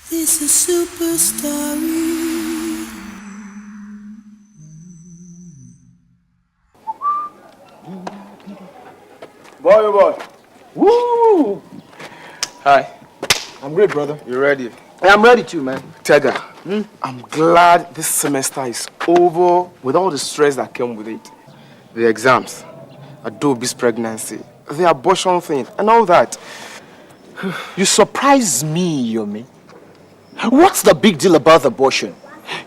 This is SUPERSTORY. Boy, oh boy. Woo! Hi. I'm great, brother. You ready? I'm ready too, man. Tega, I'm glad this semester is over with all the stress that came with it. The exams, Adobe's pregnancy, the abortion thing, and all that. You surprise me, Yomi. What's the big deal about abortion?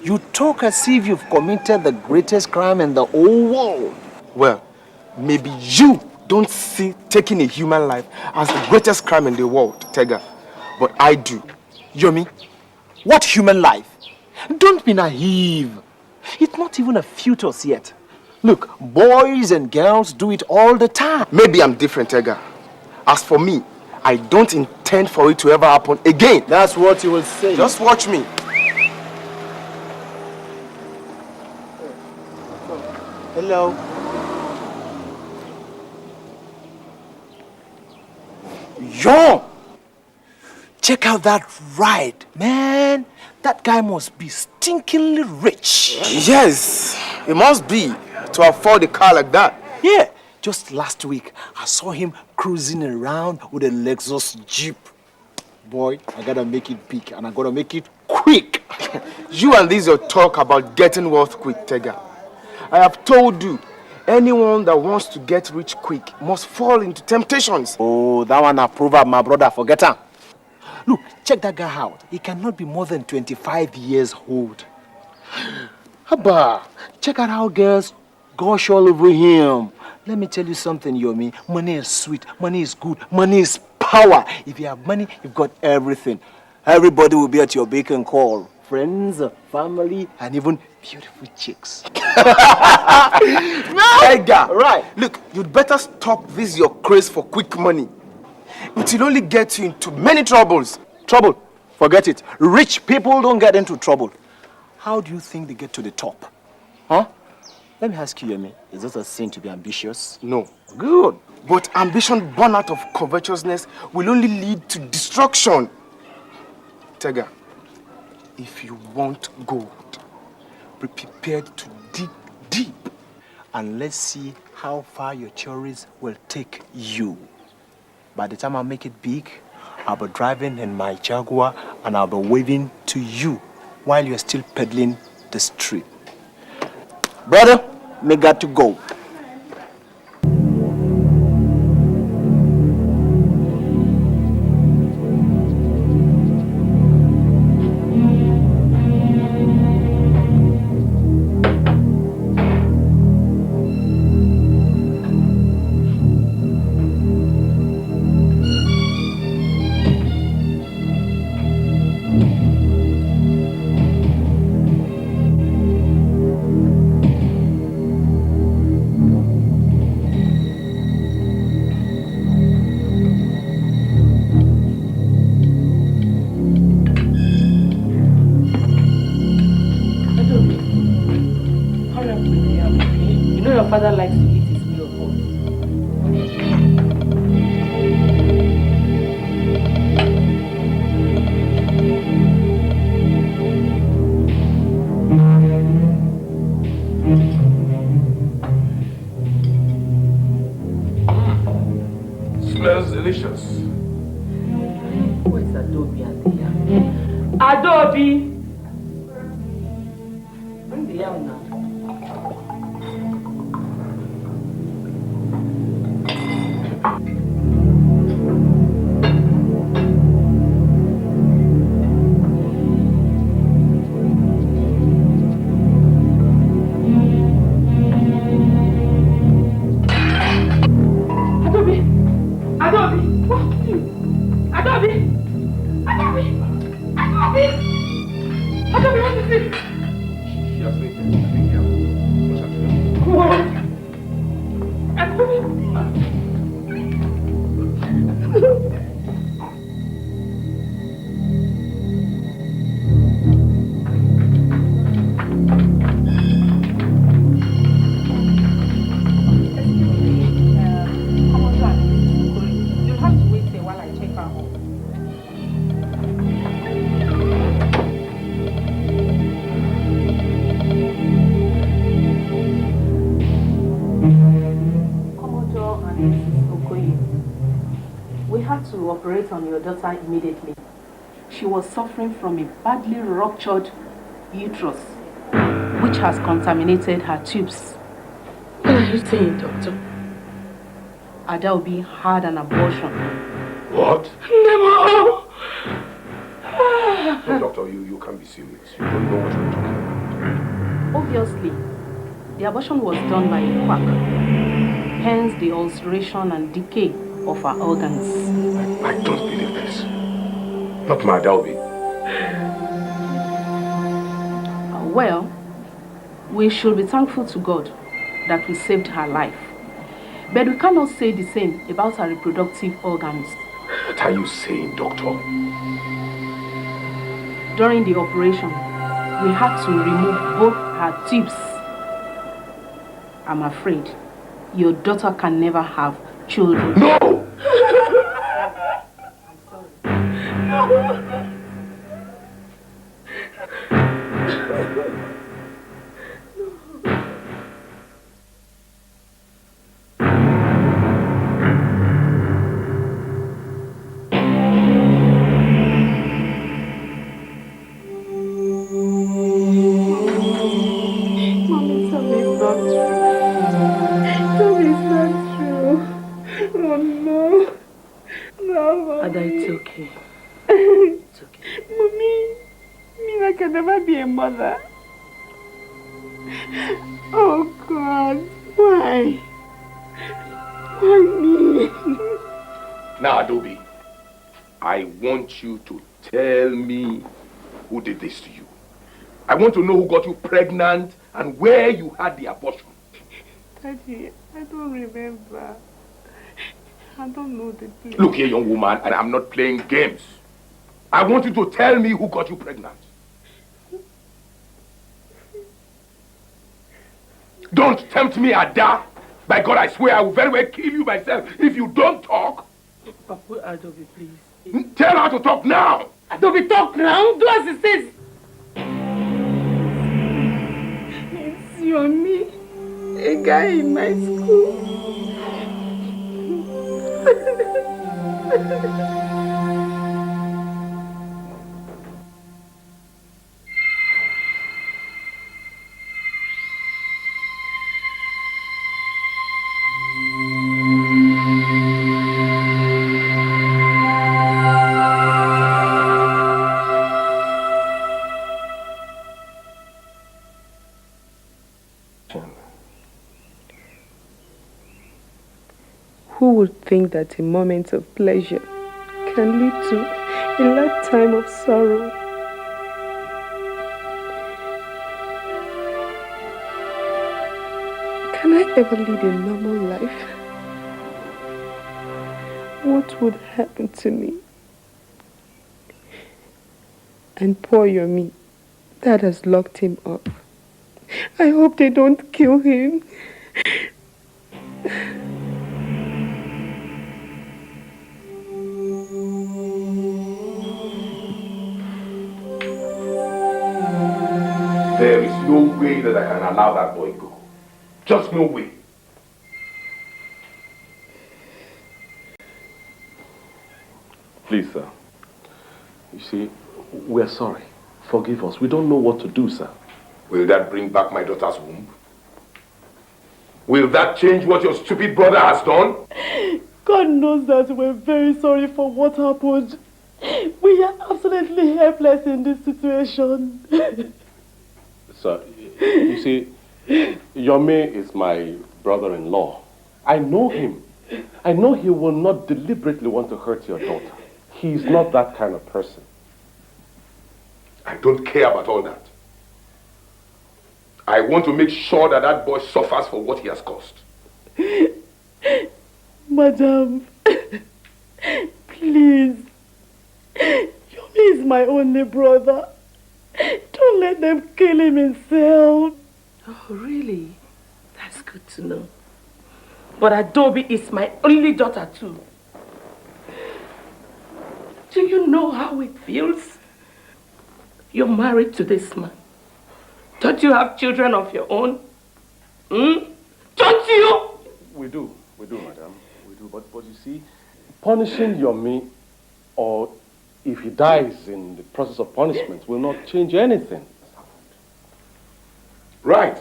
You talk as if you've committed the greatest crime in the whole world. Well, maybe you don't see taking a human life as the greatest crime in the world, Tega. But I do. Yomi, what human life? Don't be naive. It's not even a fetus yet. Look, boys and girls do it all the time. Maybe I'm different, Tega. As for me, I don't intend for it to ever happen again. That's what you will say. Just watch me. Hello. Yo! Check out that ride, man. That guy must be stinkingly rich. Yes, it must be to afford a car like that. Yeah, just last week, I saw him cruising around with a Lexus Jeep. Boy, I gotta make it big and I gotta make it quick. You and this your talk about getting wealth quick, Tega. I have told you, anyone that wants to get rich quick must fall into temptations. Oh, that one a proverb, my brother. Forget him. Look, check that guy out. He cannot be more than 25 years old. Haba, check out how girls gush all over him. Let me tell you something, Yomi. Money is sweet, money is good, money is power. If you have money, you've got everything. Everybody will be at your beck and call. Friends, family, and even beautiful chicks. Tega, Right. look, you'd better stop this your craze for quick money. It will only get you into many troubles. Trouble? Forget it. Rich people don't get into trouble. How do you think they get to the top? Huh? Let me ask you, Yemi, is it a sin to be ambitious? No. Good. But ambition born out of covetousness will only lead to destruction. Tega, if you want gold, be prepared to dig deep. And let's see how far your theories will take you. By the time I make it big, I'll be driving in my Jaguar and I'll be waving to you while you're still pedaling the street. Brother, me got to go. Father likes to eat his meal hot. Smells delicious. Who is Adobe and the yam? Adobe! Bring the yam now. on your daughter immediately. She was suffering from a badly ruptured uterus, which has contaminated her tubes. What are you saying, doctor? Adaobi had an abortion. What? Never! No, doctor, you can't be serious. You don't know what you're talking about. Obviously, the abortion was done by a quack, hence the ulceration and decay of her organs. I don't believe this. Not my Adelby. Well, we should be thankful to God that we saved her life. But we cannot say the same about her reproductive organs. What are you saying, doctor? During the operation, we had to remove both her tubes. I'm afraid your daughter can never have children. No! I'm sorry. Ada, it's okay. It's okay. Mommy, Mina can never be a mother. Oh God, why? Why me? Now, Adobe, I want you to tell me who did this to you. I want to know who got you pregnant and where you had the abortion. Daddy, I don't remember. I don't know the place. Look here, young woman, and I'm not playing games. I want you to tell me who got you pregnant. Don't tempt me, Ada. By God, I swear I will very well kill you myself if you don't talk. Papa, Adobe, please. Tell her to talk now. Adobe, talk now. Do as it says. It's you and me, a guy in my school. Who would think that a moment of pleasure can lead to a lifetime of sorrow? Can I ever lead a normal life? What would happen to me? And poor Yomi, that has locked him up. I hope they don't kill him. There is no way that I can allow that boy go. Just no way. Please, sir. You see, we're sorry. Forgive us. We don't know what to do, sir. Will that bring back my daughter's womb? Will that change what your stupid brother has done? God knows that we're very sorry for what happened. We are absolutely helpless in this situation. Sir, you see, Yomi is my brother-in-law. I know him. I know he will not deliberately want to hurt your daughter. He's not that kind of person. I don't care about all that. I want to make sure that that boy suffers for what he has caused. Madam, please. Yomi is my only brother. Don't let them kill him himself. Oh, really? That's good to know. But Adobe is my only daughter too. Do you know how it feels? You're married to this man. Don't you have children of your own? Don't you? We do, madam. We do. But you see, punishing Yomi or if he dies in the process of punishment will not change anything. Right.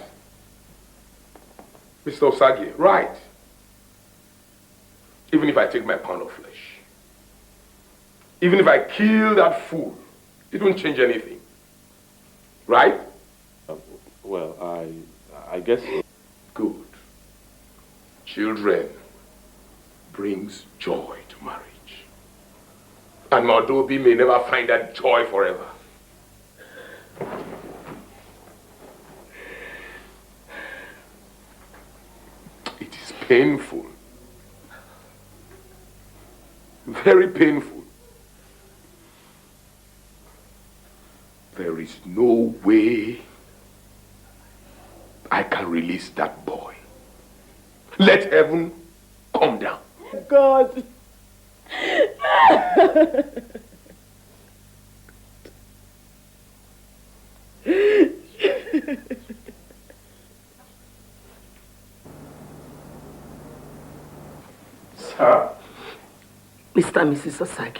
Mr. Osage, right. Even if I take my pound of flesh, even if I kill that fool, it won't change anything. Right? Well, I guess so. Good. Children brings joy to marriage. And Madobi may never find that joy forever. It is painful. Very painful. There is no way I can release that boy. Let heaven come down. God. Sir? Mr. and Mrs. Osage,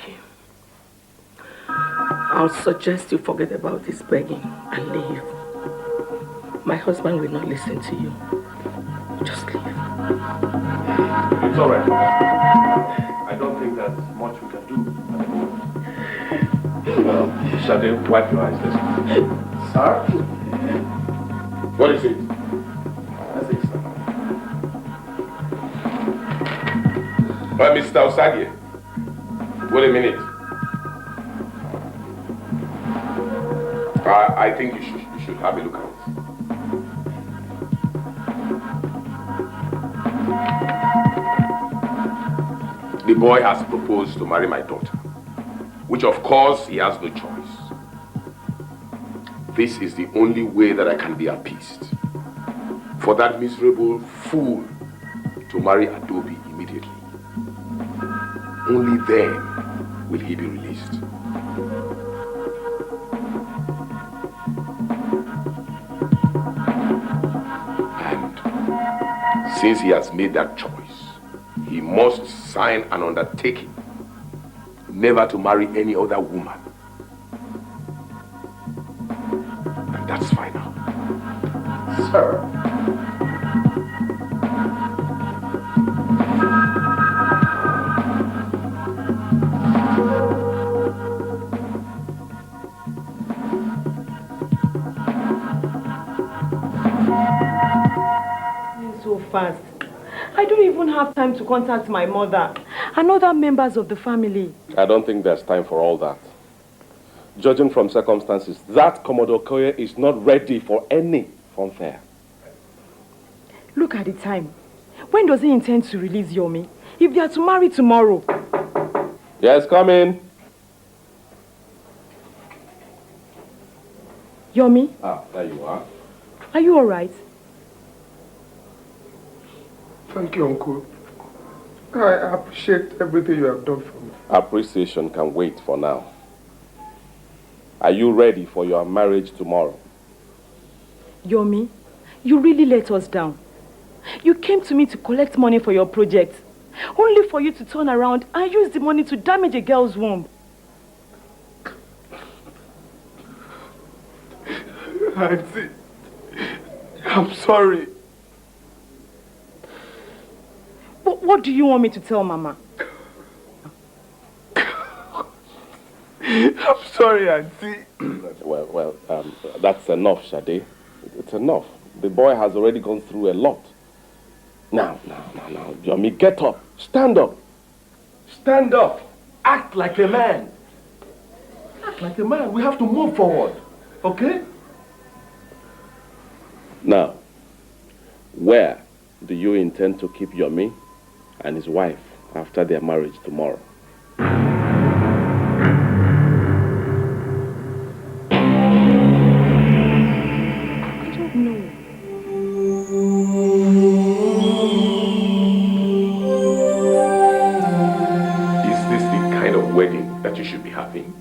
I'll suggest you forget about this begging and leave. My husband will not listen to you. Just leave. It's all right. I don't think there's much we can do at the moment. Shade, wipe your eyes. Sir? What is it? That's it, sir. Well, Mr. Osage, wait a minute. I think you should have a look at it. The boy has proposed to marry my daughter, which of course he has no choice. This is the only way that I can be appeased. For that miserable fool to marry Adobe immediately. Only then will he be released. And since he has made that choice, he must sign an undertaking never to marry any other woman. And that's final. Sir? So fast. I don't even have time to contact my mother and other members of the family. I don't think there's time for all that. Judging from circumstances, that Commodore Koye is not ready for any funfair. Look at the time. When does he intend to release Yomi? If they are to marry tomorrow. Yes, come in. Yomi, Ah, there you are. are you all right? Thank you, Uncle. I appreciate everything you have done for me. Appreciation can wait for now. Are you ready for your marriage tomorrow? Yomi, you really let us down. You came to me to collect money for your project, only for you to turn around and use the money to damage a girl's womb. Auntie, I'm sorry. But what do you want me to tell Mama? I'm sorry, Auntie. Well, that's enough, Shade. It's enough. The boy has already gone through a lot. Now, Yomi, get up. Stand up. Stand up. Act like a man. Act like a man. We have to move forward. Okay? Now, where do you intend to keep Yomi and his wife after their marriage tomorrow? I don't know. Is this the kind of wedding that you should be having?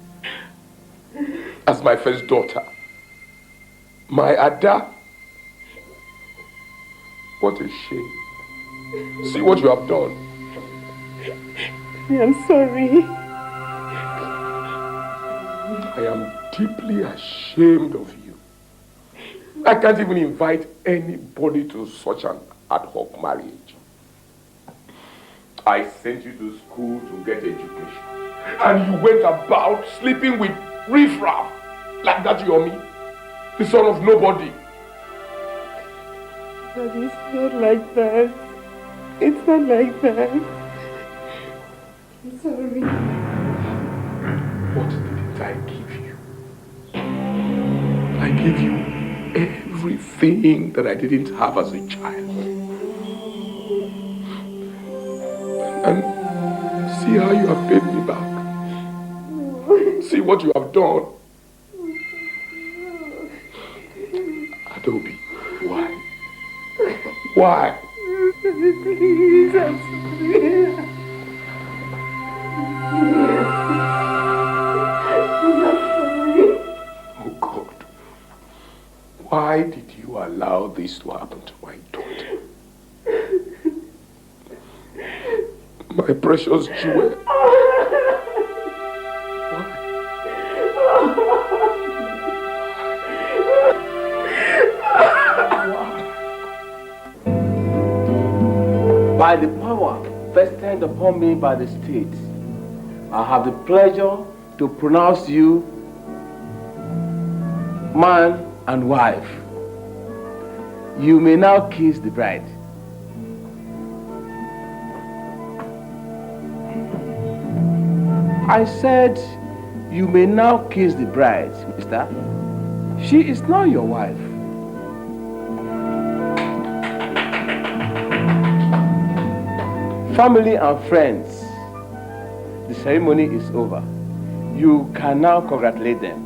As my first daughter, my Ada. What a shame. See what you have done. I'm sorry. I am deeply ashamed of you. I can't even invite anybody to such an ad hoc marriage. I sent you to school to get education. And you went about sleeping with riffraff like that, Yomi, the son of nobody. Daddy, it's not like that. It's not like that. I'm sorry. What did I give you? I gave you everything that I didn't have as a child. And see how you have paid me back. See what you have done. Adobe, why? Why? Please, I'm sorry. Oh God. Why did you allow this to happen to my daughter? My precious jewel. By the power vested upon me by the state, I have the pleasure to pronounce you man and wife. You may now kiss the bride. I said you may now kiss the bride, mister. She is now your wife. Family and friends, the ceremony is over. You can now congratulate them.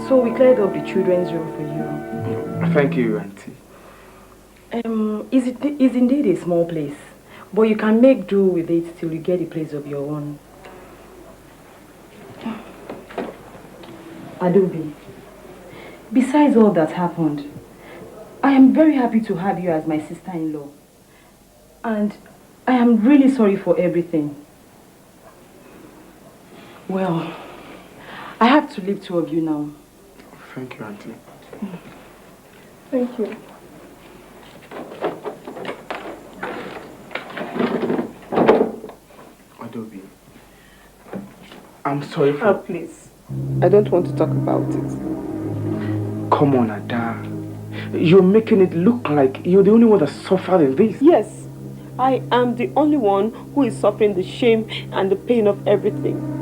So we cleared up the children's room for you. Thank you, Auntie. It's indeed a small place, but you can make do with it till you get a place of your own. Adobe, besides all that happened, I am very happy to have you as my sister-in-law. And I am really sorry for everything. Well, I have to leave two of you now. Thank you, Auntie. Thank you. Adobe, I'm sorry for... Oh, please. I don't want to talk about it. Come on, Ada. You're making it look like you're the only one that suffered in this. Yes, I am the only one who is suffering the shame and the pain of everything.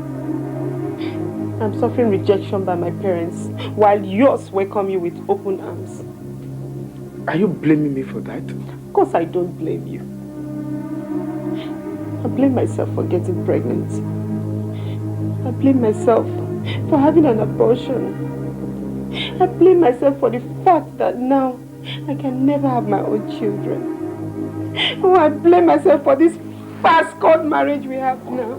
I'm suffering rejection by my parents, while yours welcome you with open arms. Are you blaming me for that? Of course I don't blame you. I blame myself for getting pregnant. I blame myself for having an abortion. I blame myself for the fact that now I can never have my own children. Oh, I blame myself for this fast-cut marriage we have now.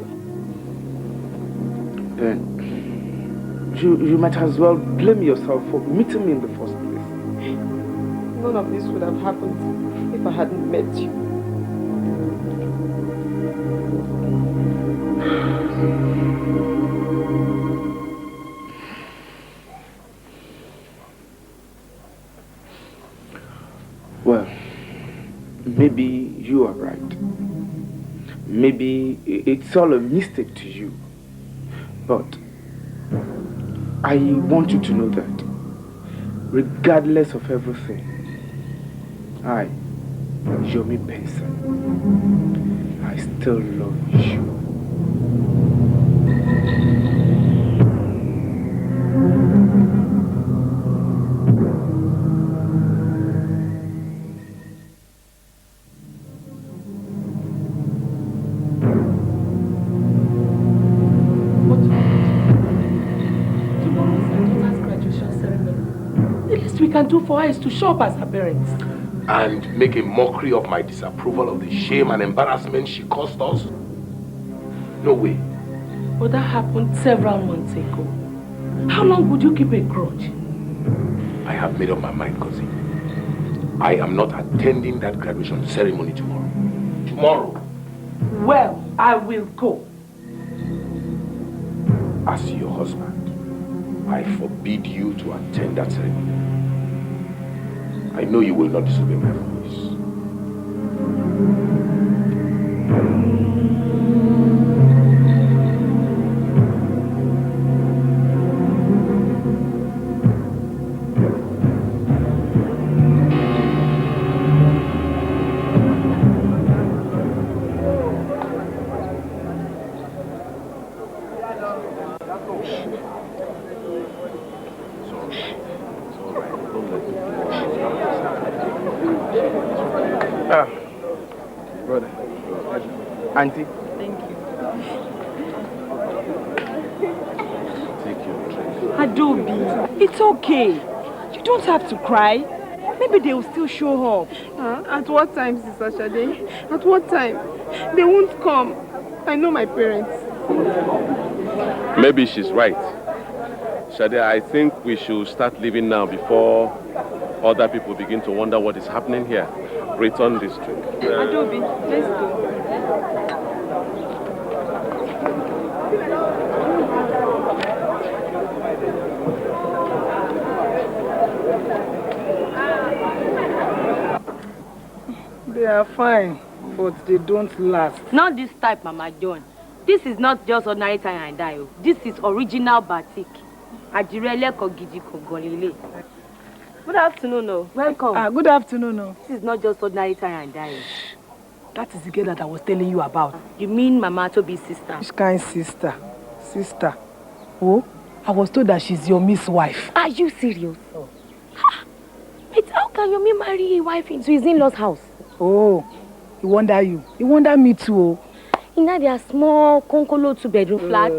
You might as well blame yourself for meeting me in the first place. None of this would have happened if I hadn't met you. maybe you are right. Maybe it's all a mistake to you. But I want you to know that regardless of everything, I, Yomi Benson, I still love you. We can do for her is to show up as her parents. And make a mockery of my disapproval of the shame and embarrassment she caused us? No way. But that happened several months ago. How long would you keep a grudge? I have made up my mind, cousin. I am not attending that graduation ceremony tomorrow. Tomorrow. Well, I will go. As your husband, I forbid you to attend that ceremony. I know you will not disobey my voice. Brother, auntie. Thank you. Take your drink. Adobe, it's okay. You don't have to cry. Maybe they will still show up. At what time, Sister Shade? At what time? They won't come. I know my parents. Maybe she's right. Shade, I think we should start leaving now before other people begin to wonder what is happening here. Return this drink. Adobe, let's go. They are fine, but they don't last. Not this type, Mama John. This is not just ordinary tie and dye. This is original batik. Good afternoon, no. Welcome. Good afternoon, no. This is not just ordinary tie and dye. That is the girl that I was telling you about. You mean Mama Toby's sister? Which kind sister? Sister? Oh, I was told that she's your Miss wife. Are you serious? Oh. But how can Yomi marry a wife into his in-law's house? Oh, he wonder you. He wonder me too. Oh. In their small Konkolo 2-bedroom flat.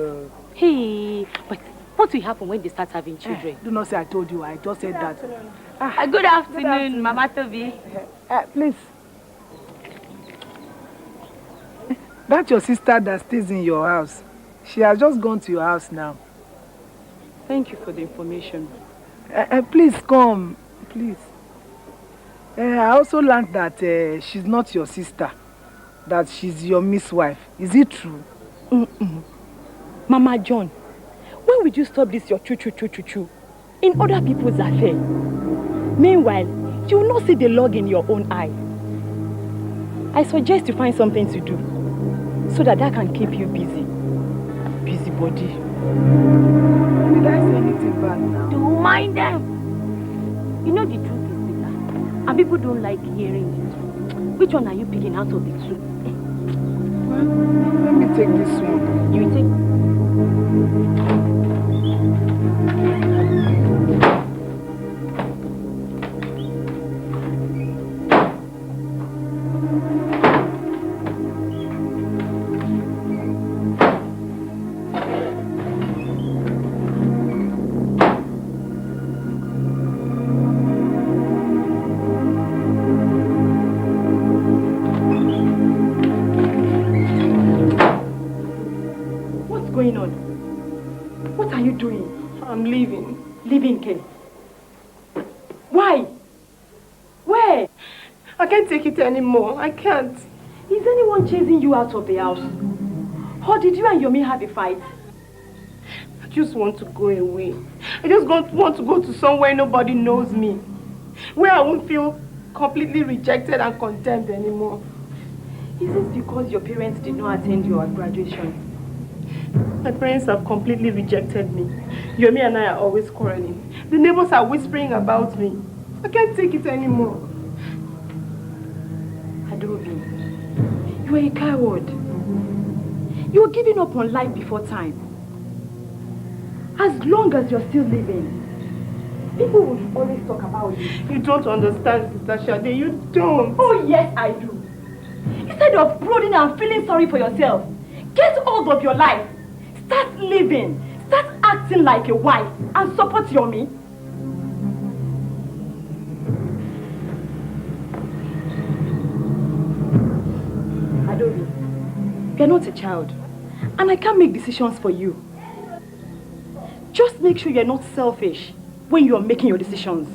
Hey, but what will happen when they start having children? Do not say I told you. I just said that. Good afternoon, Mama Toby. Please. That's your sister that stays in your house. She has just gone to your house now. Thank you for the information. Please come. Please. I also learned that she's not your sister. That she's your Miss wife. Is it true? Mama John, when will you stop this your choo-choo in other people's affair? Meanwhile, you will not see the log in your own eye. I suggest you find something to do so that can keep you busy. Busybody. Did I say anything bad now? Don't mind them. You know the truth is bitter, and people don't like hearing it. Which one are you picking out of the two? Well, let me take this one. You take... Leaving Ken. Why? Where? I can't take it anymore. I can't. Is anyone chasing you out of the house? Or did you and Yomi have a fight? I just want to go away. I just want to go to somewhere nobody knows me. Where I won't feel completely rejected and condemned anymore. Is it because your parents did not attend your graduation? My parents have completely rejected me. Yomi and I are always quarreling. The neighbors are whispering about me. I can't take it anymore. Adobe, you are a coward. You are giving up on life before time. As long as you're still living, people will always talk about you. You don't understand, Sister Shade. You don't. Oh, yes, I do. Instead of brooding and feeling sorry for yourself, get hold of your life. Start living. Start acting like a wife and support Yomi. Adobe, you're not a child, and I can't make decisions for you. Just make sure you're not selfish when you're making your decisions.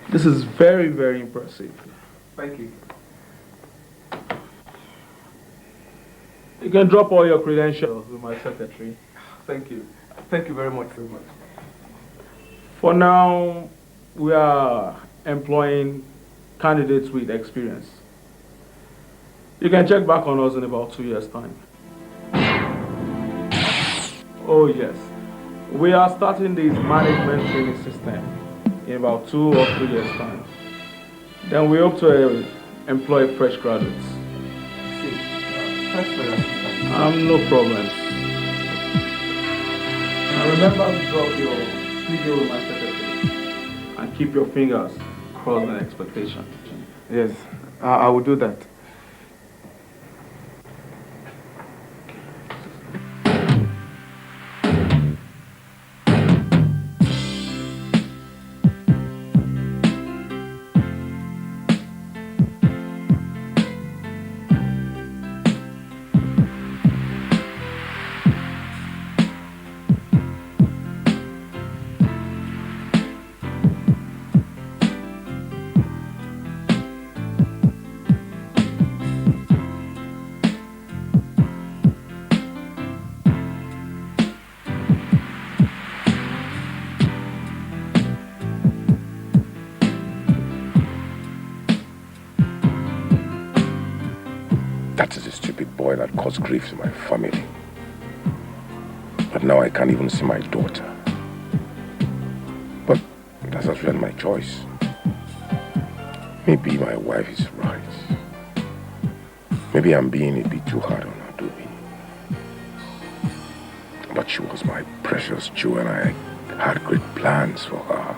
This is very, very impressive. Thank you. You can drop all your credentials with my secretary. Thank you. Thank you very much. For now, we are employing candidates with experience. You can check back on us in about 2 years' time. Oh yes, we are starting this management training system in about 2 or 3 years' time. Then we hope to employ fresh graduates. Thanks for your assistance. No problems. Now remember to drop your video with my secretary and keep your fingers crossed on expectation. Yes, I will do that. That is a stupid boy that caused grief to my family. But now I can't even see my daughter. But that's not really my choice. Maybe my wife is right. Maybe I'm being a bit too hard on Adobe. But she was my precious jewel and I had great plans for her.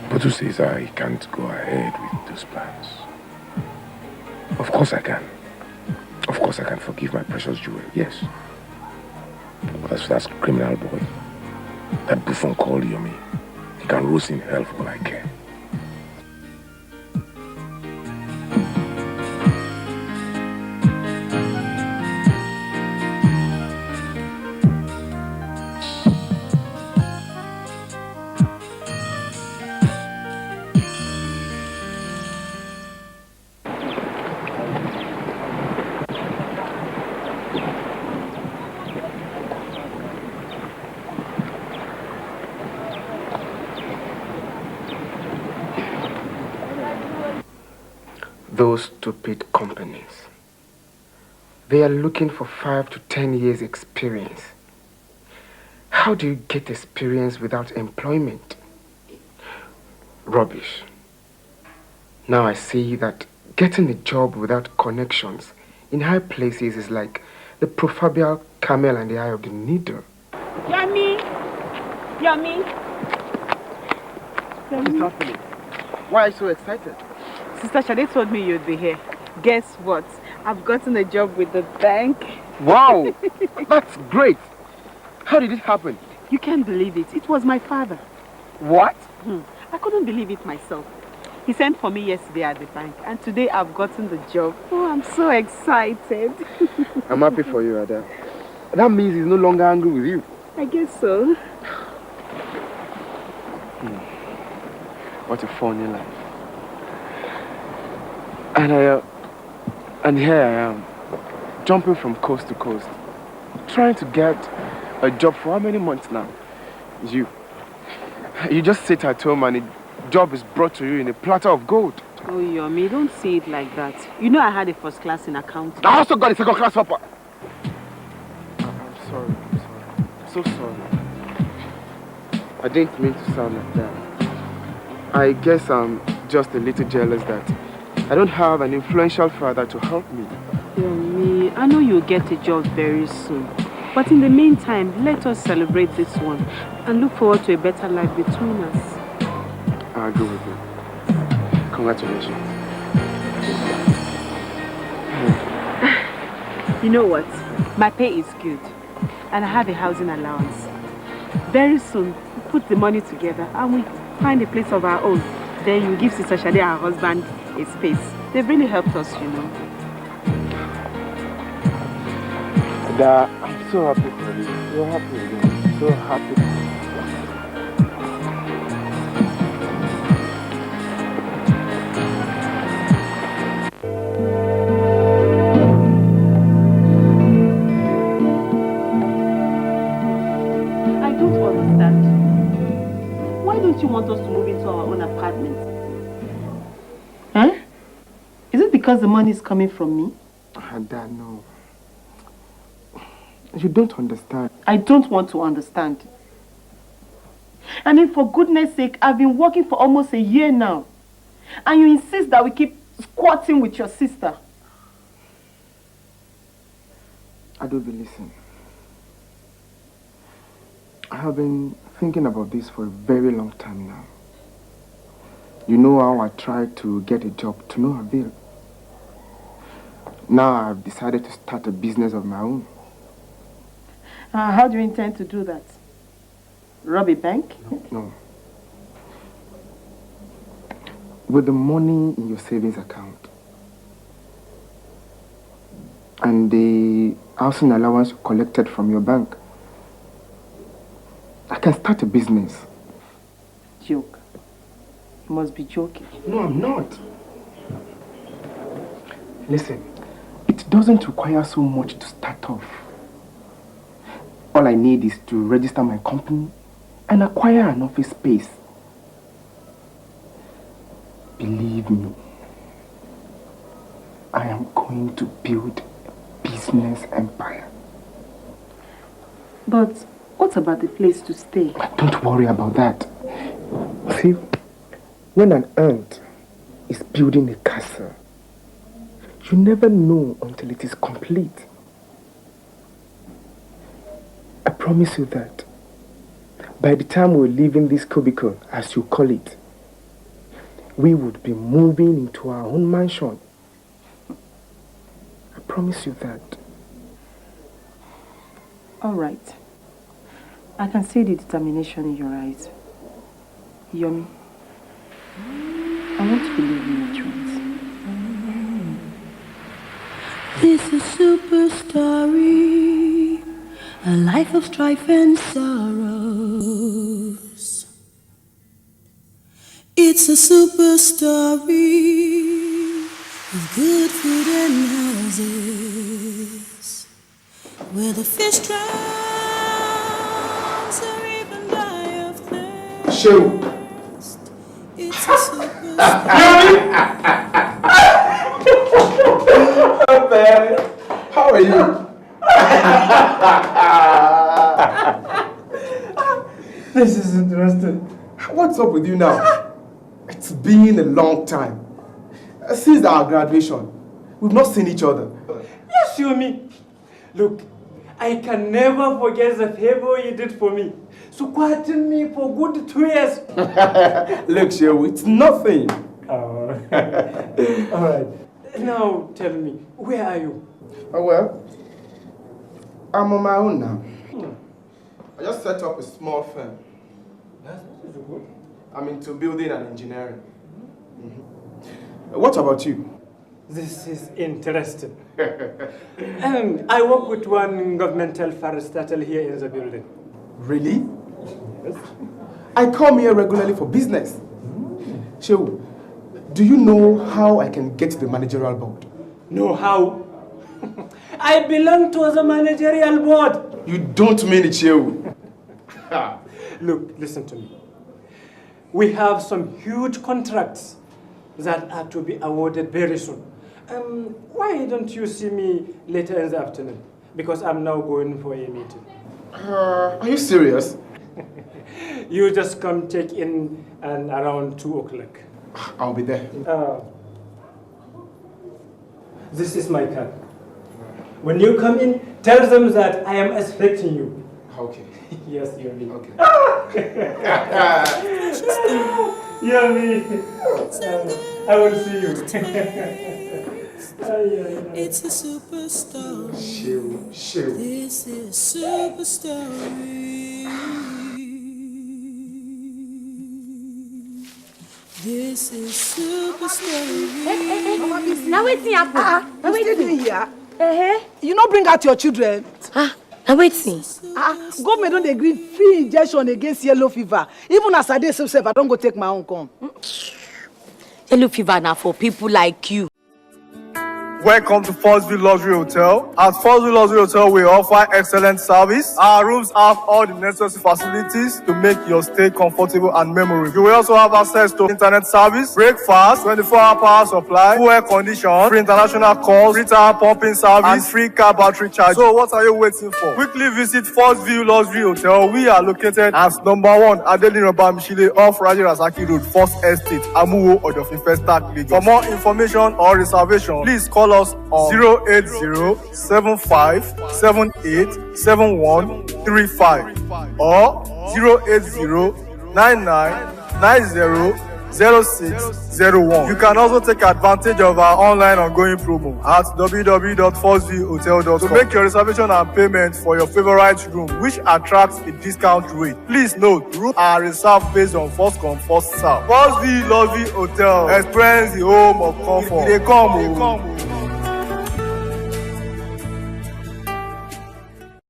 But who says I can't go ahead with those plans? Of course I can. Of course I can forgive my precious jewel, yes. But as for that criminal boy, that buffoon called Yomi, he can roast in hell for all I care. Those stupid companies. They are looking for 5 to 10 years experience. How do you get experience without employment? Rubbish. Now I see that getting a job without connections in high places is like the proverbial camel in the eye of the needle. Yummy! Yummy! What is happening? Why are you so excited? Sister Shade told me you'd be here. Guess what? I've gotten a job with the bank. Wow! That's great! How did it happen? You can't believe it. It was my father. What? I couldn't believe it myself. He sent for me yesterday at the bank, and today I've gotten the job. Oh, I'm so excited. I'm happy for you, Ada. That means he's no longer angry with you. I guess so. What a funny life. And here I am, jumping from coast to coast, trying to get a job for how many months now? You just sit at home and a job is brought to you in a platter of gold. Oh, Yomi, don't say it like that. You know I had a first class in accounting. I also got a second class upper. I'm sorry. I'm so sorry. I didn't mean to sound like that. I guess I'm just a little jealous that I don't have an influential father to help me. Yomi, I know you'll get a job very soon. But in the meantime, let us celebrate this one and look forward to a better life between us. I agree with you. Congratulations. You know what? My pay is good. And I have a housing allowance. Very soon, we put the money together and we find a place of our own. Then you give Sister Shade, her husband, a space. They've really helped us, you know. Dad, I'm so happy for you. So happy with you. So happy. I don't understand. Why don't you want us to move into our own apartment? Huh? Is it because the money is coming from me? Dad, no. You don't understand. I don't want to understand. I mean, for goodness sake, I've been working for almost a year now. And you insist that we keep squatting with your sister. Adobe, listen. I have been thinking about this for a very long time now. You know how I tried to get a job to no avail. Now I've decided to start a business of my own. How do you intend to do that? Rob a bank? No. With the money in your savings account and the housing allowance you collected from your bank, I can start a business. Joke. You must be joking. No, I'm not. Listen, it doesn't require so much to start off. All I need is to register my company and acquire an office space. Believe me, I am going to build a business empire. But what about the place to stay? Don't worry about that. See, when an ant is building a castle, you never know until it is complete. I promise you that by the time we're leaving this cubicle, as you call it, we would be moving into our own mansion. I promise you that. All right. I can see the determination in your eyes. Yomi, I want to believe in your dreams. This is SUPERSTORY, a life of strife and sorrows. It's a super story of good food and houses, where the fish drowns or even die of thirst. Shoot! It's a super story. How are you? This is interesting. What's up with you now? It's been a long time. Since our graduation, we've not seen each other. Yes, you and me. Look, I can never forget the favor you did for me. Supporting me for good 2 years. Look, Shehu, it's nothing. All right. Now tell me, where are you? Oh, well, I'm on my own now. I just set up a small firm. That's good. I'm into building and engineering. What about you? This is interesting. I work with one governmental parastatal here in the building. Really? Yes. I come here regularly for business. Shehu, do you know how I can get the managerial board? Know how? I belong to the managerial board. You don't mean it, Shehu. Look, listen to me. We have some huge contracts that are to be awarded very soon. Why don't you see me later in the afternoon? Because I'm now going for a meeting. Are you serious? You just come check in and around 2 o'clock. I'll be there. This is my card. When you come in, tell them that I am expecting you. Okay. Yes, you're me. Okay. You're me. I will see you. It's a super story. Chill. This is super story. This is super story. Now waiting happen. Now waiting here. You not bring out your children. Now waiting. Government don't agree free injection against yellow fever. Even as I dey self, I don't go take my own come. Yellow fever now for people like you. Welcome to Forstview Luxury Hotel. At Forstview Luxury Hotel, we offer excellent service. Our rooms have all the necessary facilities to make your stay comfortable and memorable. You will also have access to internet service, breakfast, 24-hour power supply, full air condition, free international calls, free tire pumping service, and free car battery charge. So what are you waiting for? Quickly visit Forstview Luxury Hotel. We are located at number 1 Adenuga off Raji Rasaki Road, First Estate, Amuwo, Odofin Festac, Lagos. For more information or reservation, please call us on 08075787135 or 08099900601. You can also take advantage of our online ongoing promo at www.forceviewhotel.com to make your reservation and payment for your favorite room, which attracts a discount rate. Please note, rooms are reserved based on first come, first serve. Forstview Luxury Hotel. Experience the home of comfort. They come.